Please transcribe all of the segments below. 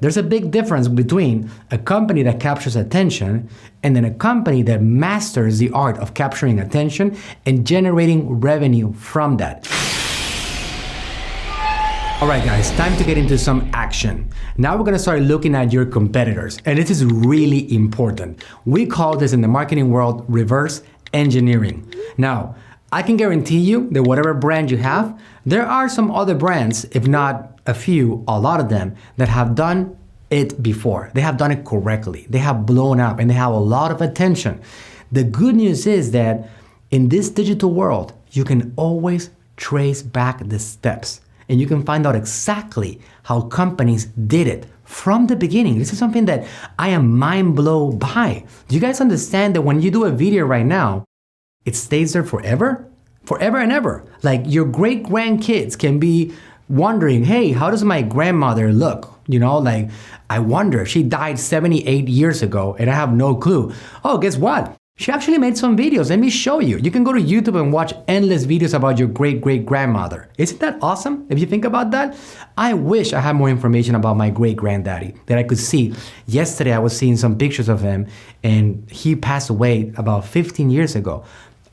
There's a big difference between a company that captures attention and then a company that masters the art of capturing attention and generating revenue from that. All right, guys, time to get into some action. Now we're gonna start looking at your competitors, and this is really important. We call this in the marketing world reverse engineering. Now, I can guarantee you that whatever brand you have, there are some other brands, if not a few, a lot of them, that have done it before. They have done it correctly. They have blown up and they have a lot of attention. The good news is that in this digital world, you can always trace back the steps and you can find out exactly how companies did it from the beginning. This is something that I am mind blown by. Do you guys understand that when you do a video right now, it stays there forever? Forever and ever. Like your great grandkids can be wondering, hey, how does my grandmother look? You know, like, I wonder, she died 78 years ago and I have no clue. Oh, guess what? She actually made some videos. Let me show you. You can go to YouTube and watch endless videos about your great-great-grandmother. Isn't that awesome if you think about that? I wish I had more information about my great-granddaddy that I could see. Yesterday, I was seeing some pictures of him and he passed away about 15 years ago.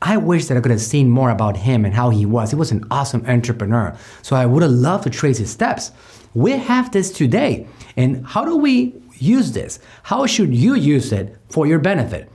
I wish that I could have seen more about him and how he was. He was an awesome entrepreneur. So I would have loved to trace his steps. We have this today. And how do we use this? How should you use it for your benefit?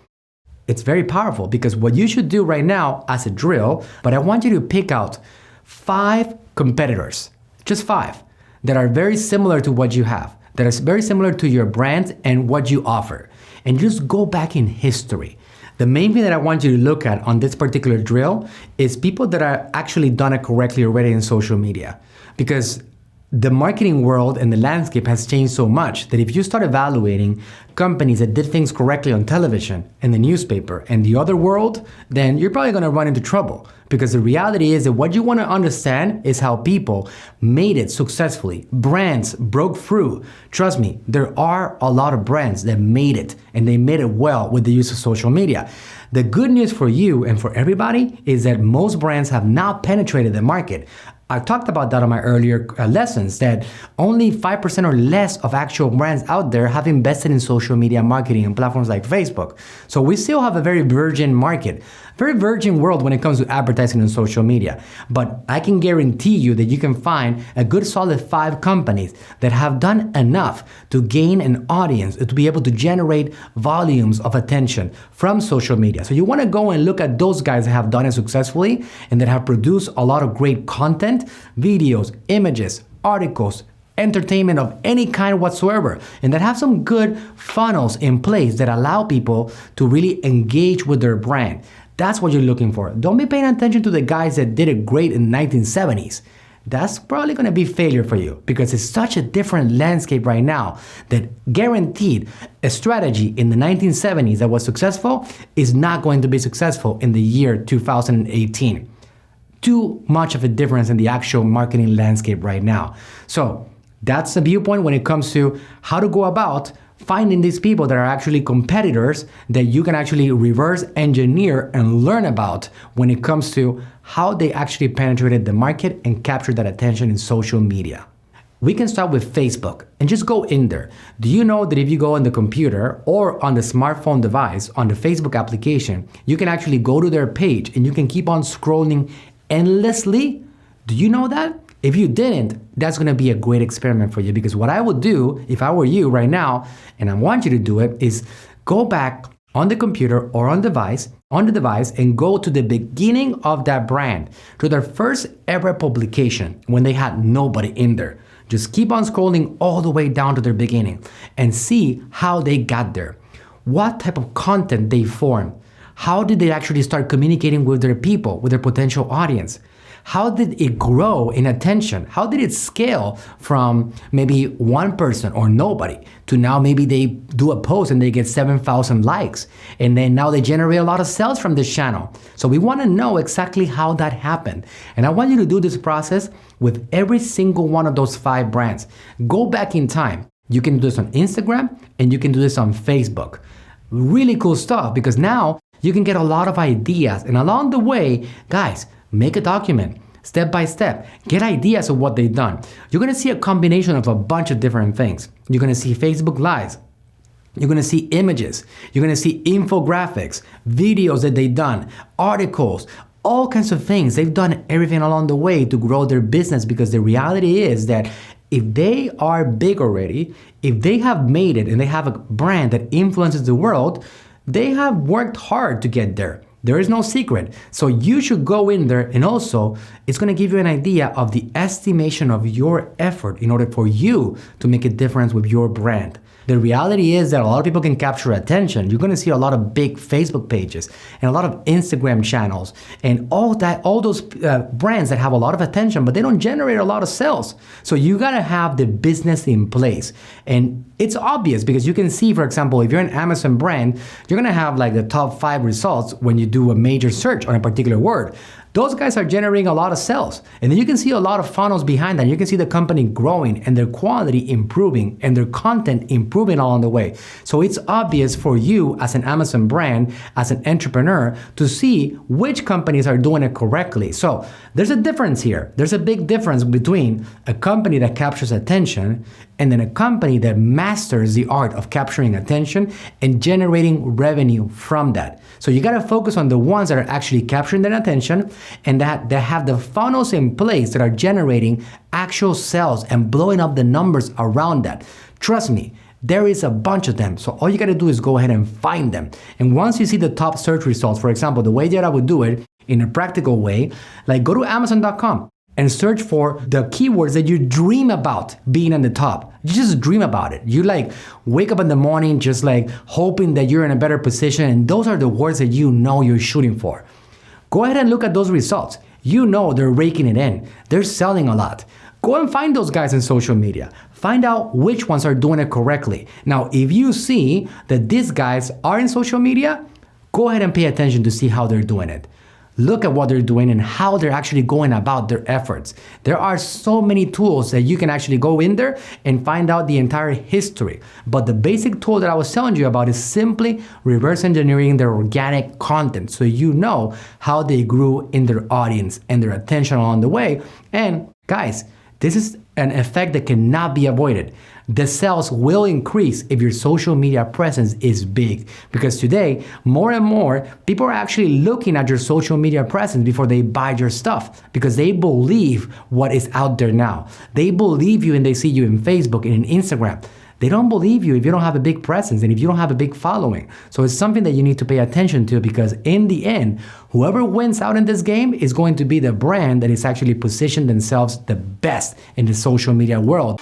It's very powerful because what you should do right now as a drill, but I want you to pick out 5 competitors, just 5, that are very similar to what you have, that are very similar to your brand and what you offer. And just go back in history. The main thing that I want you to look at on this particular drill is people that are actually done it correctly already in social media. Because the marketing world and the landscape has changed so much that if you start evaluating companies that did things correctly on television and the newspaper and the other world, then you're probably gonna run into trouble. Because the reality is that what you wanna understand is how people made it successfully. Brands broke through. Trust me, there are a lot of brands that made it and they made it well with the use of social media. The good news for you and for everybody is that most brands have not penetrated the market. I talked about that on my earlier lessons, that only 5% or less of actual brands out there have invested in social media marketing on platforms like Facebook. So we still have a very virgin market, very virgin world when it comes to advertising on social media. But I can guarantee you that you can find a good solid 5 companies that have done enough to gain an audience, to be able to generate volumes of attention from social media. So you want to go and look at those guys that have done it successfully and that have produced a lot of great content, videos, images, articles, entertainment of any kind whatsoever, and that have some good funnels in place that allow people to really engage with their brand. That's what you're looking for. Don't be paying attention to the guys that did it great in the 1970s. That's probably going to be failure for you because it's such a different landscape right now that guaranteed a strategy in the 1970s that was successful is not going to be successful in the year 2018. Too much of a difference in the actual marketing landscape right now. So that's the viewpoint when it comes to how to go about finding these people that are actually competitors that you can actually reverse engineer and learn about when it comes to how they actually penetrated the market and captured that attention in social media. We can start with Facebook and just go in there. Do you know that if you go on the computer or on the smartphone device on the Facebook application, you can actually go to their page and you can keep on scrolling endlessly? Do you know that? If you didn't, that's gonna be a great experiment for you, because what I would do if I were you right now, and I want you to do it, is go back on the computer or on the device and go to the beginning of that brand, to their first ever publication when they had nobody in there. Just keep on scrolling all the way down to their beginning and see how they got there. What type of content they formed. How did they actually start communicating with their people, with their potential audience? How did it grow in attention? How did it scale from maybe one person or nobody to now maybe they do a post and they get 7,000 likes, and then now they generate a lot of sales from this channel? So we want to know exactly how that happened. And I want you to do this process with every single one of those 5 brands. Go back in time. You can do this on Instagram and you can do this on Facebook. Really cool stuff, because now you can get a lot of ideas, and along the way, guys, make a document. step by step. Get ideas of what they've done. You're gonna see a combination of a bunch of different things. You're gonna see Facebook Lives. You're gonna see images. You're gonna see infographics, videos that they've done, articles, all kinds of things. They've done everything along the way to grow their business, because the reality is that if they are big already, if they have made it and they have a brand that influences the world, they have worked hard to get there. There is no secret. So you should go in there, and also it's gonna give you an idea of the estimation of your effort in order for you to make a difference with your brand. The reality is that a lot of people can capture attention. You're gonna see a lot of big Facebook pages and a lot of Instagram channels and all those brands that have a lot of attention, but they don't generate a lot of sales. So you gotta have the business in place. And it's obvious because you can see, for example, if you're an Amazon brand, you're gonna have like the top 5 results when you do a major search on a particular word. Those guys are generating a lot of sales. And then you can see a lot of funnels behind that. You can see the company growing and their quality improving and their content improving along the way. So it's obvious for you as an Amazon brand, as an entrepreneur, to see which companies are doing it correctly. So there's a difference here. There's a big difference between a company that captures attention and then a company that masters the art of capturing attention and generating revenue from that. So you gotta focus on the ones that are actually capturing that attention and that have the funnels in place that are generating actual sales and blowing up the numbers around that. Trust me, there is a bunch of them. So all you gotta do is go ahead and find them. And once you see the top search results, for example, the way that I would do it in a practical way, like go to Amazon.com and search for the keywords that you dream about being on the top. You just dream about it. You like wake up in the morning just like hoping that you're in a better position, and those are the words that you know you're shooting for. Go ahead and look at those results. You know they're raking it in. They're selling a lot. Go and find those guys in social media. Find out which ones are doing it correctly. Now, if you see that these guys are in social media, go ahead and pay attention to see how they're doing it. Look at what they're doing and how they're actually going about their efforts. There are so many tools that you can actually go in there and find out the entire history. But the basic tool that I was telling you about is simply reverse engineering their organic content, so you know how they grew in their audience and their attention along the way. And guys, this is an effect that cannot be avoided. The sales will increase if your social media presence is big, because today, more and more, people are actually looking at your social media presence before they buy your stuff, because they believe what is out there now. They believe you and they see you in Facebook and in Instagram. They don't believe you if you don't have a big presence and if you don't have a big following. So it's something that you need to pay attention to, because in the end, whoever wins out in this game is going to be the brand that is actually positioned themselves the best in the social media world.